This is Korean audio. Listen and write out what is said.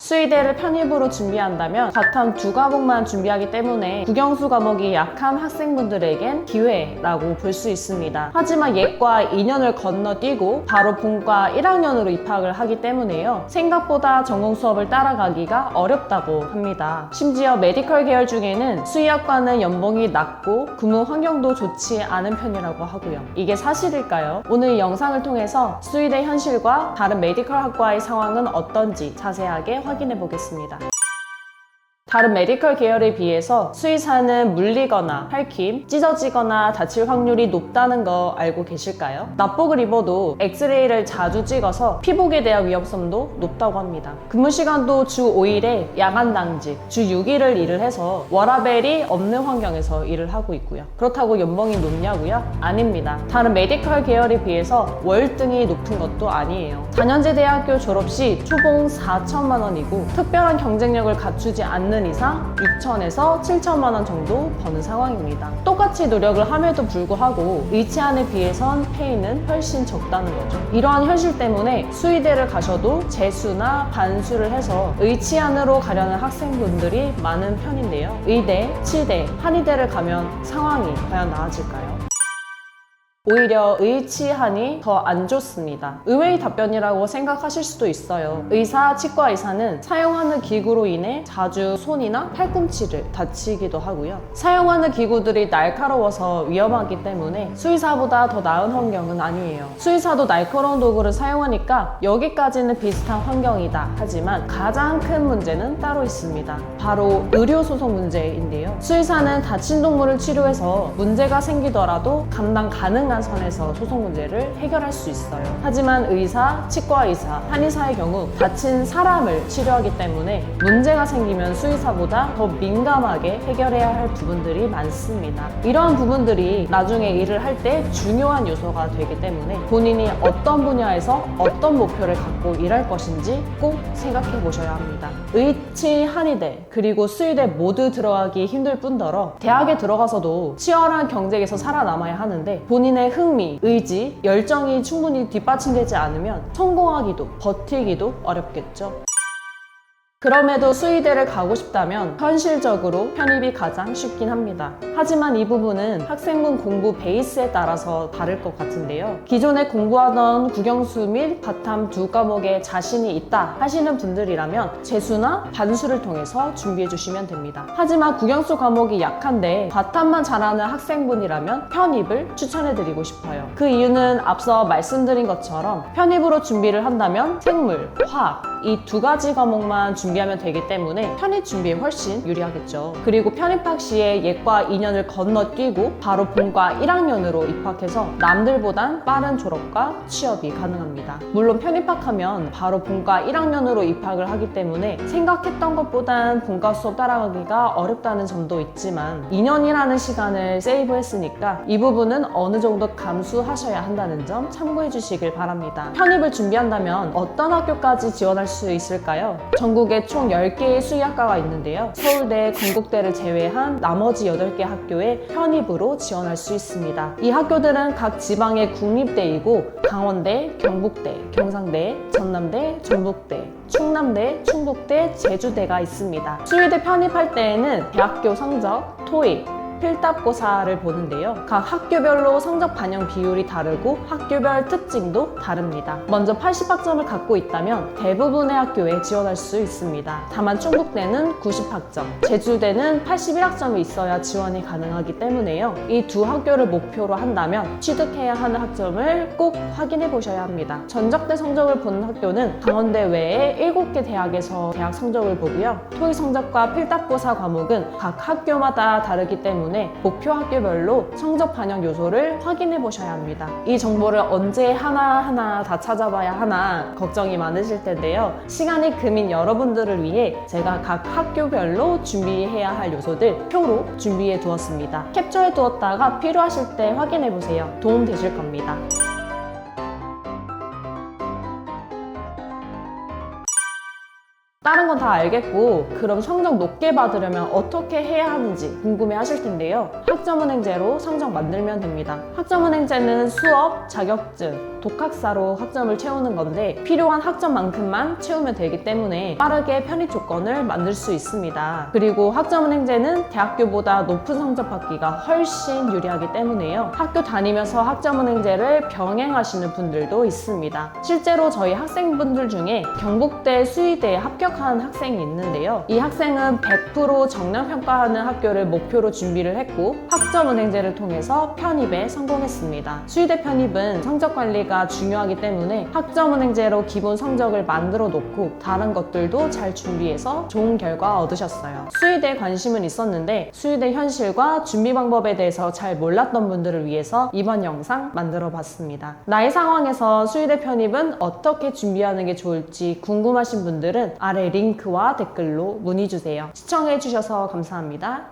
수의대를 편입으로 준비한다면 바텀 2과목만 준비하기 때문에 국영수 과목이 약한 학생분들에겐 기회라고 볼 수 있습니다. 하지만 예과 2년을 건너뛰고 바로 본과 1학년으로 입학을 하기 때문에요. 생각보다 전공 수업을 따라가기가 어렵다고 합니다. 심지어 메디컬 계열 중에는 수의학과는 연봉이 낮고 근무 환경도 좋지 않은 편이라고 하고요. 이게 사실일까요? 오늘 이 영상을 통해서 수의대 현실과 다른 메디컬 학과의 상황은 어떤지 자세하게 확인해 보겠습니다. 다른 메디컬 계열에 비해서 수의사는 물리거나 핥힘, 찢어지거나 다칠 확률이 높다는 거 알고 계실까요? 납복을 입어도 엑스레이를 자주 찍어서 피복에 대한 위험성도 높다고 합니다. 근무 시간도 주 5일에 야간 당직, 주 6일을 일을 해서 워라밸이 없는 환경에서 일을 하고 있고요. 그렇다고 연봉이 높냐고요? 아닙니다. 다른 메디컬 계열에 비해서 월등히 높은 것도 아니에요. 4년제 대학교 졸업 시 초봉 4천만 원이고 특별한 경쟁력을 갖추지 않는 이상 6천에서 7천만 원 정도 버는 상황입니다. 똑같이 노력을 함에도 불구하고 의치안에 비해선 페이는 훨씬 적다는 거죠. 이러한 현실 때문에 수의대를 가셔도 재수나 반수를 해서 의치안으로 가려는 학생분들이 많은 편인데요. 의대, 치대, 한의대를 가면 상황이 과연 나아질까요? 오히려 의치한이 더 안 좋습니다. 의외의 답변이라고 생각하실 수도 있어요. 의사, 치과 의사는 사용하는 기구로 인해 자주 손이나 팔꿈치를 다치기도 하고요. 사용하는 기구들이 날카로워서 위험하기 때문에 수의사보다 더 나은 환경은 아니에요. 수의사도 날카로운 도구를 사용하니까 여기까지는 비슷한 환경이다. 하지만 가장 큰 문제는 따로 있습니다. 바로 의료소송 문제인데요. 수의사는 다친 동물을 치료해서 문제가 생기더라도 감당 가능한 선에서 소송 문제를 해결할 수 있어요. 하지만 의사, 치과 의사, 한의사의 경우 다친 사람을 치료하기 때문에 문제가 생기면 수의사보다 더 민감하게 해결해야 할 부분들이 많습니다. 이러한 부분들이 나중에 일을 할 때 중요한 요소가 되기 때문에 본인이 어떤 분야에서 어떤 목표를 갖고 일할 것인지 꼭 생각해 보셔야 합니다. 의치, 한의대, 그리고 수의대 모두 들어가기 힘들 뿐더러 대학에 들어가서도 치열한 경쟁에서 살아남아야 하는데 본인의 흥미, 의지, 열정이 충분히 뒷받침되지 않으면 성공하기도 버티기도 어렵겠죠. 그럼에도 수의대를 가고 싶다면 현실적으로 편입이 가장 쉽긴 합니다. 하지만 이 부분은 학생분 공부 베이스에 따라서 다를 것 같은데요. 기존에 공부하던 국영수 및 바텀 2과목에 자신이 있다 하시는 분들이라면 재수나 반수를 통해서 준비해 주시면 됩니다. 하지만 국영수 과목이 약한데 바텀만 잘하는 학생분이라면 편입을 추천해 드리고 싶어요. 그 이유는 앞서 말씀드린 것처럼 편입으로 준비를 한다면 생물, 화학 이 2가지 과목만 준비하면 되기 때문에 편입 준비에 훨씬 유리하겠죠. 그리고 편입학 시에 예과 2년을 건너뛰고 바로 본과 1학년으로 입학해서 남들보단 빠른 졸업과 취업이 가능합니다. 물론 편입학하면 바로 본과 1학년으로 입학을 하기 때문에 생각했던 것보단 본과 수업 따라가기가 어렵다는 점도 있지만 2년이라는 시간을 세이브했으니까 이 부분은 어느 정도 감수하셔야 한다는 점 참고해 주시길 바랍니다. 편입을 준비한다면 어떤 학교까지 지원할 수 있을까요? 전국에 총 10개의 수의학과가 있는데요. 서울대, 건국대를 제외한 나머지 8개 학교에 편입으로 지원할 수 있습니다. 이 학교들은 각 지방의 국립대이고 강원대, 경북대, 경상대, 전남대, 전북대, 충남대, 충북대, 제주대가 있습니다. 수의대 편입할 때에는 대학교 성적, 토익, 필답고사를 보는데요. 각 학교별로 성적 반영 비율이 다르고 학교별 특징도 다릅니다. 먼저 80학점을 갖고 있다면 대부분의 학교에 지원할 수 있습니다. 다만 충북대는 90학점, 제주대는 81학점이 있어야 지원이 가능하기 때문에요. 이 두 학교를 목표로 한다면 취득해야 하는 학점을 꼭 확인해 보셔야 합니다. 전적대 성적을 보는 학교는 강원대 외에 7개 대학에서 대학 성적을 보고요. 토익 성적과 필답고사 과목은 각 학교마다 다르기 때문에 목표 학교별로 성적 반영 요소를 확인해 보셔야 합니다. 이 정보를 언제 하나하나 다 찾아봐야 하나 걱정이 많으실 텐데요. 시간이 금인 여러분들을 위해 제가 각 학교별로 준비해야 할 요소들 표로 준비해 두었습니다. 캡처해 두었다가 필요하실 때 확인해 보세요. 도움 되실 겁니다. 다른 건 다 알겠고 그럼 성적 높게 받으려면 어떻게 해야 하는지 궁금해 하실 텐데요. 학점은행제로 성적 만들면 됩니다. 학점은행제는 수업, 자격증, 독학사로 학점을 채우는 건데 필요한 학점만큼만 채우면 되기 때문에 빠르게 편입 조건을 만들 수 있습니다. 그리고 학점은행제는 대학교보다 높은 성적 받기가 훨씬 유리하기 때문에요. 학교 다니면서 학점은행제를 병행하시는 분들도 있습니다. 실제로 저희 학생분들 중에 경북대, 수의대에 합격한 학생이 있는데요. 이 학생은 100% 정량평가하는 학교를 목표로 준비를 했고 학점은행제를 통해서 편입에 성공했습니다. 수의대 편입은 성적 관리가 중요하기 때문에 학점은행제로 기본 성적을 만들어 놓고 다른 것들도 잘 준비해서 좋은 결과 얻으셨어요. 수의대에 관심은 있었는데 수의대 현실과 준비 방법에 대해서 잘 몰랐던 분들을 위해서 이번 영상 만들어 봤습니다. 나의 상황에서 수의대 편입은 어떻게 준비하는 게 좋을지 궁금하신 분들은 아래 링크와 댓글로 문의 주세요. 시청해 주셔서 감사합니다.